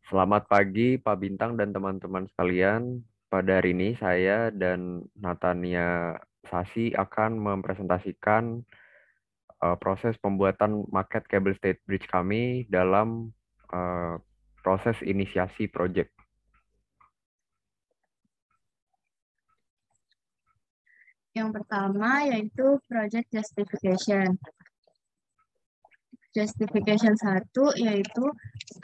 Selamat pagi Pak Bintang dan teman-teman sekalian. Pada hari ini saya dan Natania Sasi akan mempresentasikan proses pembuatan maket cable stayed bridge kami dalam eh, proses inisiasi project. Yang pertama yaitu project justification. Justification satu yaitu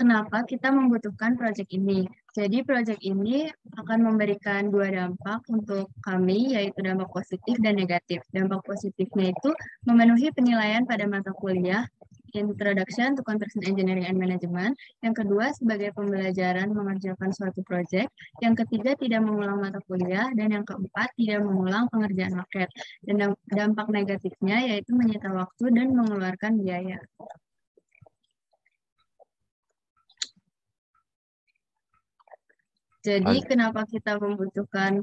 kenapa kita membutuhkan project ini. Jadi project ini akan memberikan dua dampak untuk kami, yaitu dampak positif dan negatif. Dampak positifnya itu memenuhi penilaian pada mata kuliah Introduction to Construction Engineering and Management. Yang kedua, sebagai pembelajaran mengerjakan suatu proyek. Yang ketiga, tidak mengulang mata kuliah. Dan yang keempat, tidak mengulang pengerjaan maket. Dan dampak negatifnya yaitu menyita waktu dan mengeluarkan biaya. Jadi, Lan- kenapa kita membutuhkan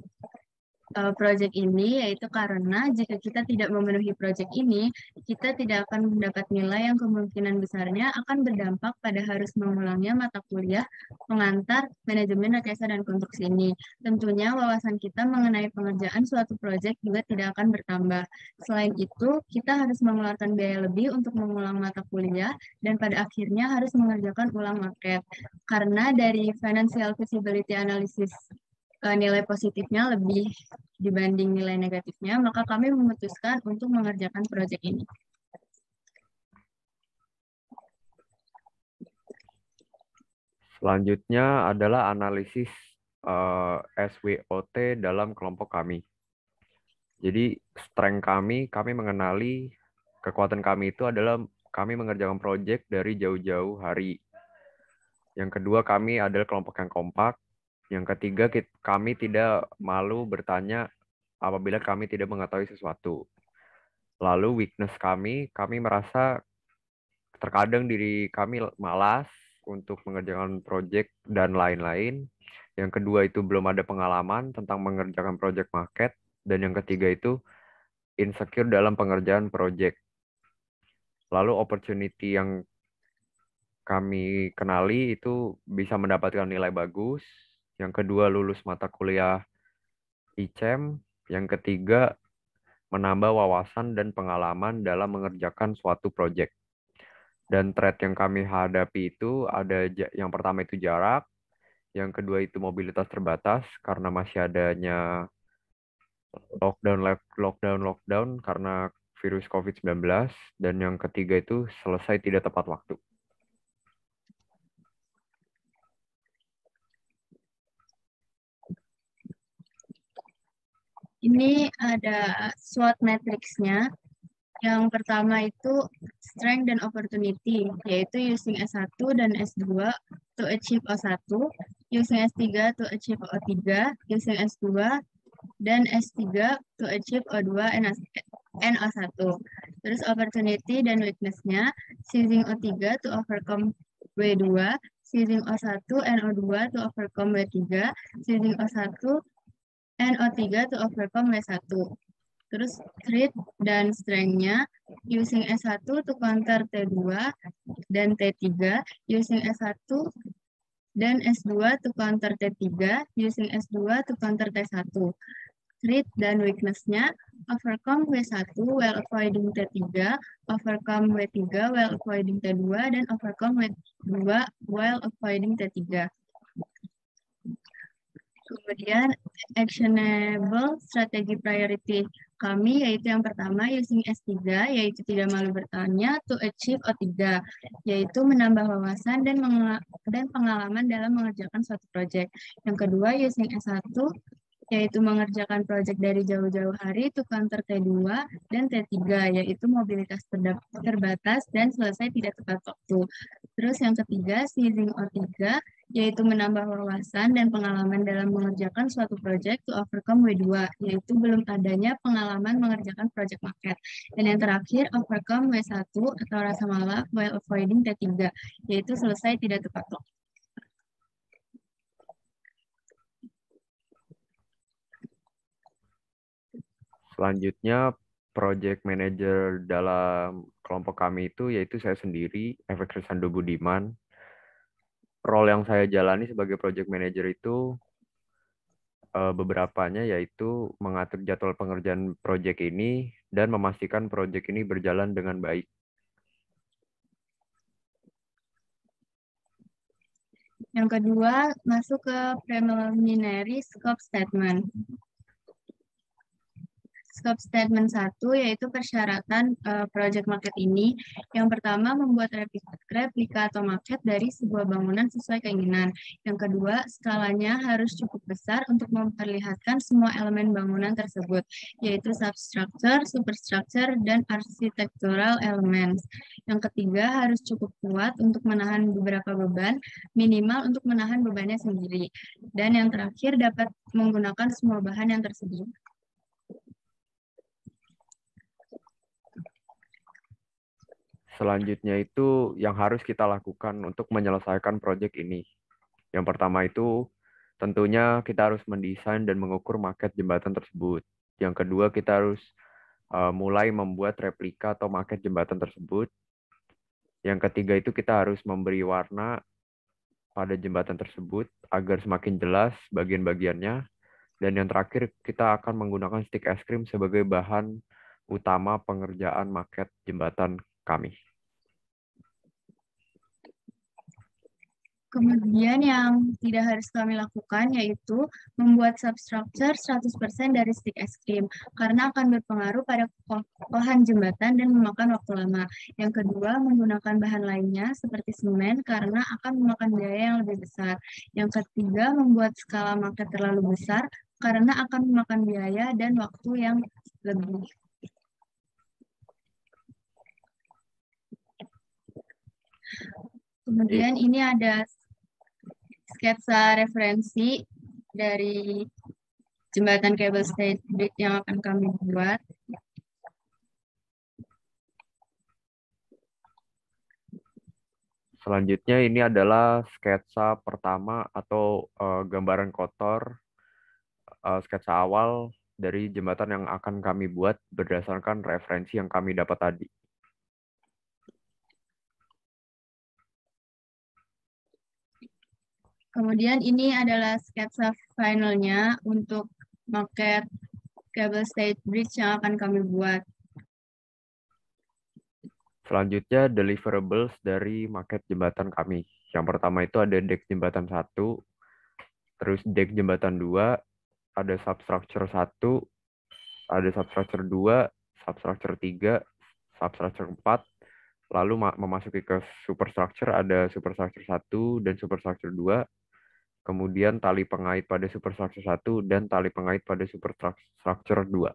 proyek ini, yaitu karena jika kita tidak memenuhi proyek ini, kita tidak akan mendapat nilai yang kemungkinan besarnya akan berdampak pada harus mengulangnya mata kuliah pengantar manajemen rekayasa dan konstruksi ini. Tentunya wawasan kita mengenai pengerjaan suatu proyek juga tidak akan bertambah. Selain itu, kita harus mengeluarkan biaya lebih untuk mengulang mata kuliah dan pada akhirnya harus mengerjakan ulang maket. Karena dari financial feasibility analysis nilai positifnya lebih dibanding nilai negatifnya, maka kami memutuskan untuk mengerjakan proyek ini. Selanjutnya adalah analisis SWOT dalam kelompok kami. Jadi strength kami mengenali kekuatan kami itu adalah kami mengerjakan project dari jauh-jauh hari. Yang kedua, kami adalah kelompok yang kompak. Yang ketiga, kami tidak malu bertanya apabila kami tidak mengetahui sesuatu. Lalu weakness kami merasa terkadang diri kami malas untuk mengerjakan project dan lain-lain. Yang kedua itu belum ada pengalaman tentang mengerjakan project market. Dan yang ketiga itu insecure dalam pengerjaan project. Lalu opportunity yang kami kenali itu bisa mendapatkan nilai bagus. Yang kedua lulus mata kuliah ICEM. Yang ketiga menambah wawasan dan pengalaman dalam mengerjakan suatu proyek. Dan threat yang kami hadapi itu ada yang pertama itu jarak, yang kedua itu mobilitas terbatas karena masih adanya lockdown karena virus COVID-19, dan yang ketiga itu selesai tidak tepat waktu. Ini ada SWOT matrix-nya. Yang pertama itu strength dan opportunity, yaitu using S1 dan S2 to achieve O1, using S3 to achieve O3, using S2 dan S3 to achieve O2 and O1. Terus opportunity dan weakness-nya, seizing O3 to overcome W2, seizing O1 and O2 to overcome W3, seizing O1 and O3 to overcome W1. Terus threat dan strength-nya, using S1 to counter T2 dan T3, using S1 dan S2 to counter T3, using S2 to counter T1. Threat dan weakness-nya, overcome W1 while avoiding T3, overcome W3 while avoiding T2, dan overcome W2 while avoiding T3. Kemudian actionable strategy priority kami yaitu yang pertama using S3 yaitu tidak malu bertanya to achieve O3 yaitu menambah wawasan dan pengalaman dalam mengerjakan suatu proyek. Yang kedua using S1 yaitu mengerjakan proyek dari jauh-jauh hari to counter T2 dan T3 yaitu mobilitas terbatas dan selesai tidak tepat waktu. Terus yang ketiga seizing O3 yaitu menambah wawasan dan pengalaman dalam mengerjakan suatu proyek to overcome W2, yaitu belum adanya pengalaman mengerjakan proyek market. Dan yang terakhir, overcome W1 atau rasa malas while avoiding T3, yaitu selesai tidak tepat waktu. Selanjutnya, project manager dalam kelompok kami itu yaitu saya sendiri, Efek Krisando Budiman. role yang saya jalani sebagai project manager itu beberapanya yaitu mengatur jadwal pengerjaan project ini dan memastikan project ini berjalan dengan baik. Yang kedua, masuk ke preliminary scope statement. Scope statement 1 yaitu persyaratan project market ini. Yang pertama, membuat replika atau maket dari sebuah bangunan sesuai keinginan. Yang kedua, skalanya harus cukup besar untuk memperlihatkan semua elemen bangunan tersebut, yaitu substructure, superstructure, dan architectural elements. Yang ketiga, harus cukup kuat untuk menahan beberapa beban, minimal untuk menahan bebannya sendiri. Dan yang terakhir, dapat menggunakan semua bahan yang tersedia. Selanjutnya itu yang harus kita lakukan untuk menyelesaikan proyek ini. Yang pertama itu tentunya kita harus mendesain dan mengukur maket jembatan tersebut. Yang kedua kita harus mulai membuat replika atau maket jembatan tersebut. Yang ketiga itu kita harus memberi warna pada jembatan tersebut agar semakin jelas bagian-bagiannya. Dan yang terakhir kita akan menggunakan stik es krim sebagai bahan utama pengerjaan maket jembatan kami. Kemudian yang tidak harus kami lakukan yaitu membuat substructure 100% dari stick es krim karena akan berpengaruh pada kekokohan jembatan dan memakan waktu lama. Yang kedua, menggunakan bahan lainnya seperti semen karena akan memakan biaya yang lebih besar. Yang ketiga, membuat skala maket terlalu besar karena akan memakan biaya dan waktu yang lebih. Kemudian ini ada sketsa referensi dari jembatan Cable Stayed Bridge yang akan kami buat. Selanjutnya ini adalah sketsa pertama atau gambaran kotor, sketsa awal dari jembatan yang akan kami buat berdasarkan referensi yang kami dapat tadi. Kemudian ini adalah sketsa finalnya untuk maket Cable Stayed Bridge yang akan kami buat. Selanjutnya deliverables dari maket jembatan kami. Yang pertama itu ada dek jembatan 1, terus dek jembatan 2, ada substructure 1, ada substructure 2, substructure 3, substructure 4, lalu memasuki ke superstructure, ada superstructure 1 dan superstructure 2, kemudian tali pengait pada superstructure 1 dan tali pengait pada superstructure 2.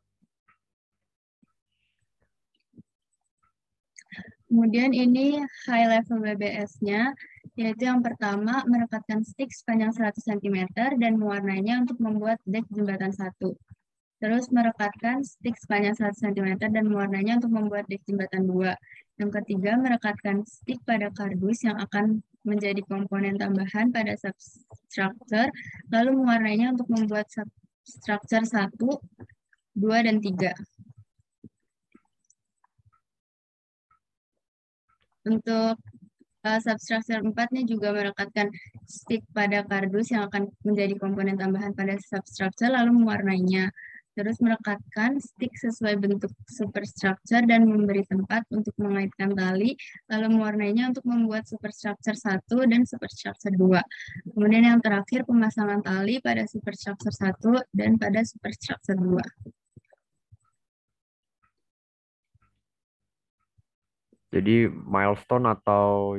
Kemudian ini high level BBS-nya, yaitu yang pertama merekatkan stick sepanjang 100 cm dan mewarnainya untuk membuat dek jembatan 1. Terus merekatkan stick sepanjang 100 cm dan mewarnainya untuk membuat dek jembatan 2. Yang ketiga, merekatkan stick pada kardus yang akan menjadi komponen tambahan pada substructure, lalu mewarnainya untuk membuat substructure 1, 2, dan 3. Untuk substructure 4 nih juga merekatkan stick pada kardus yang akan menjadi komponen tambahan pada substructure lalu mewarnainya. Terus merekatkan stick sesuai bentuk superstructure dan memberi tempat untuk mengaitkan tali, lalu mewarnainya untuk membuat superstructure 1 dan superstructure 2. Kemudian yang terakhir pemasangan tali pada superstructure 1 dan pada superstructure 2. Jadi milestone atau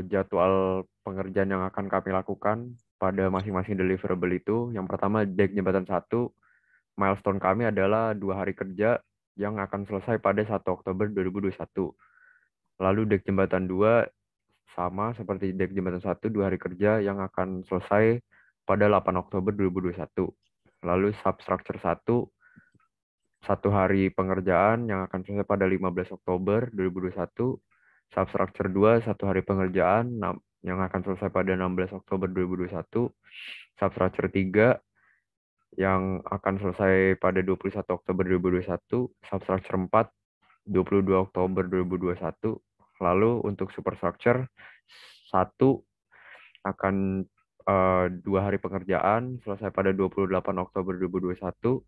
jadwal pengerjaan yang akan kami lakukan pada masing-masing deliverable itu, yang pertama dek jembatan 1, milestone kami adalah 2 hari kerja yang akan selesai pada 1 Oktober 2021. Lalu dek jembatan 2 sama seperti dek jembatan 1, 2 hari kerja yang akan selesai pada 8 Oktober 2021. Lalu substructure 1, 1 hari pengerjaan yang akan selesai pada 15 Oktober 2021. Substructure 2, 1 hari pengerjaan yang akan selesai pada 16 Oktober 2021. Substructure 3 yang akan selesai pada 21 Oktober 2021. Substructure 4, 22 Oktober 2021. Lalu untuk superstructure 1 akan 2 hari pengerjaan selesai pada 28 Oktober 2021.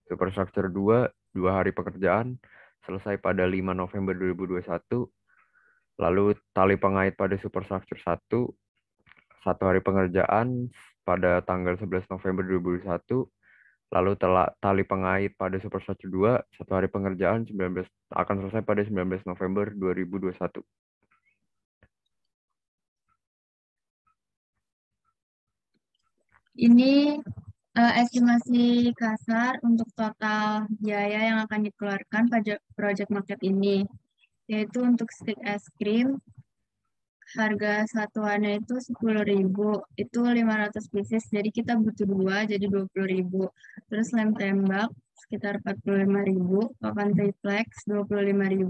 Superstructure 2, 2 hari pekerjaan selesai pada 5 November 2021. Lalu tali pengait pada superstructure 1, 1 hari pengerjaan pada tanggal 11 November 2021. Lalu tali pengait pada superstructure 2, 1 hari pengerjaan akan selesai pada 19 November 2021. Ini estimasi kasar untuk total biaya yang akan dikeluarkan pada project market ini, yaitu untuk stick es krim, harga satuannya itu 10.000, itu 500 pieces, jadi kita butuh 2, jadi 20.000. Terus lem tembak sekitar 45.000, papan triplex 25.000,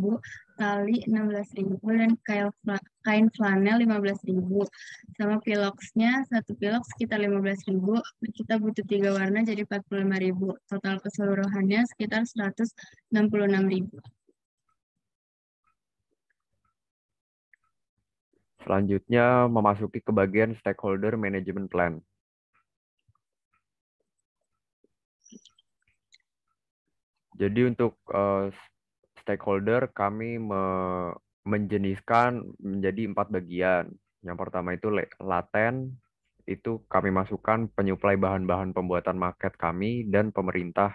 tali 16.000, dan kain flanel 15.000. Sama piloxnya, satu pilox sekitar 15.000, kita butuh 3 warna jadi 45.000. Total keseluruhannya sekitar 166.000. Selanjutnya memasuki ke bagian stakeholder management plan. Jadi untuk stakeholder kami menjeniskan menjadi 4 bagian. Yang pertama itu laten, itu kami masukkan penyuplai bahan-bahan pembuatan market kami dan pemerintah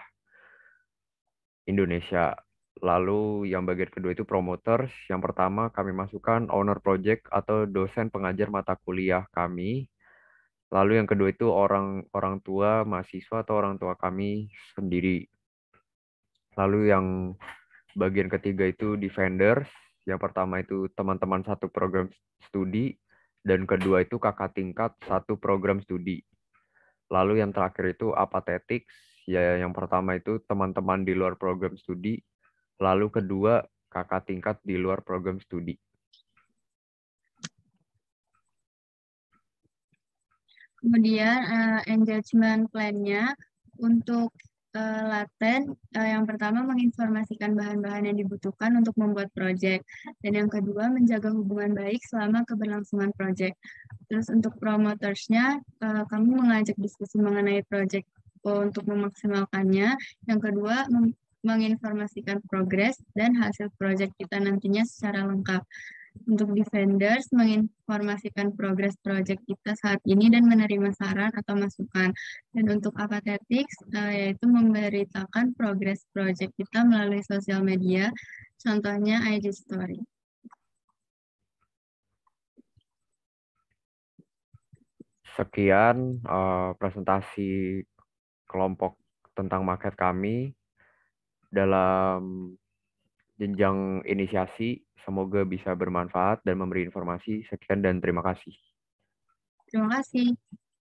Indonesia. Lalu yang bagian kedua itu promoters. Yang pertama kami masukkan owner project atau dosen pengajar mata kuliah kami. Lalu yang kedua itu orang tua mahasiswa atau orang tua kami sendiri. Lalu yang bagian ketiga itu defenders. Yang pertama itu teman-teman satu program studi. Dan kedua itu kakak tingkat satu program studi. Lalu yang terakhir itu apathetics. Ya, yang pertama itu teman-teman di luar program studi. Lalu kedua kakak tingkat di luar program studi. Kemudian engagement plan-nya untuk laten, yang pertama menginformasikan bahan-bahan yang dibutuhkan untuk membuat proyek, dan yang kedua menjaga hubungan baik selama keberlangsungan proyek. Terus untuk promotersnya, kami mengajak diskusi mengenai proyek untuk memaksimalkannya. Yang kedua menginformasikan progres dan hasil proyek kita nantinya secara lengkap. Untuk defenders, menginformasikan progres proyek kita saat ini dan menerima saran atau masukan. Dan untuk apathetics, yaitu memberitakan progres proyek kita melalui sosial media, contohnya IG Story. Sekian presentasi kelompok tentang market kami dalam jenjang inisiasi. Semoga bisa bermanfaat dan memberi informasi. Sekian dan terima kasih. Terima kasih.